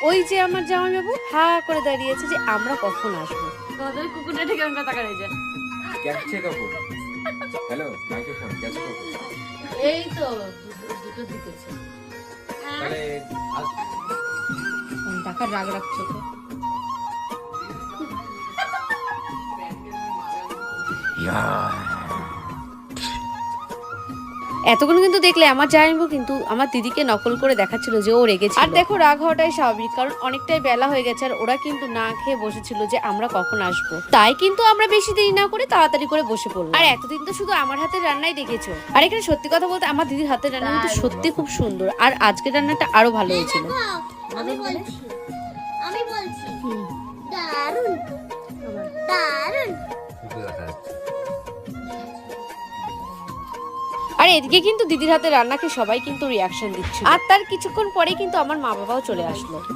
ওই যে আমার জামাইবাবু হা করে দাঁড়িয়েছে যে আমরা কখন আসবো। তোমাদের কুকুরটা ঠিক আমরা টাকা নিয়ে যায়। कैसे कपूर हेलो माइक्रोफोन कैसे कपूर এই তো দুটো দিতেছে। তাহলে টাকা রাগ রাখছো তো। এতক্ষণ কিন্তু দেখলে আমার জামাইবাবু কিন্তু আমার দিদিকে নকল করে দেখাচ্ছিল যে ও রেগেছিল। আর দেখো রাগ হওয়াটাই স্বাভাবিক, কারণ অনেকটাই বেলা হয়ে গেছে আর ওরা কিন্তু না খেয়ে বসেছিল যে আমরা কখন আসবো। তাই কিন্তু আমরা বেশি দেরি না করে তাড়াতাড়ি করে বসে পড়লাম। আর এতদিন তো শুধু আমার হাতের রান্নাই দেখেছো, আর এখানে সত্যি কথা বলতে আমার দিদির হাতের রান্না কিন্তু সত্যি খুব সুন্দর, আর আজকের রান্নাটা আরো ভালো হয়েছিল। আমি বলছি দারুন দারুন। আর এদিকে কিন্তু দিদির হাতে রান্নাকে সবাই কিন্তু রিয়াকশন দিচ্ছিল। আর তার কিছুক্ষণ পরেই কিন্তু আমার মা বাবাও চলে আসলো।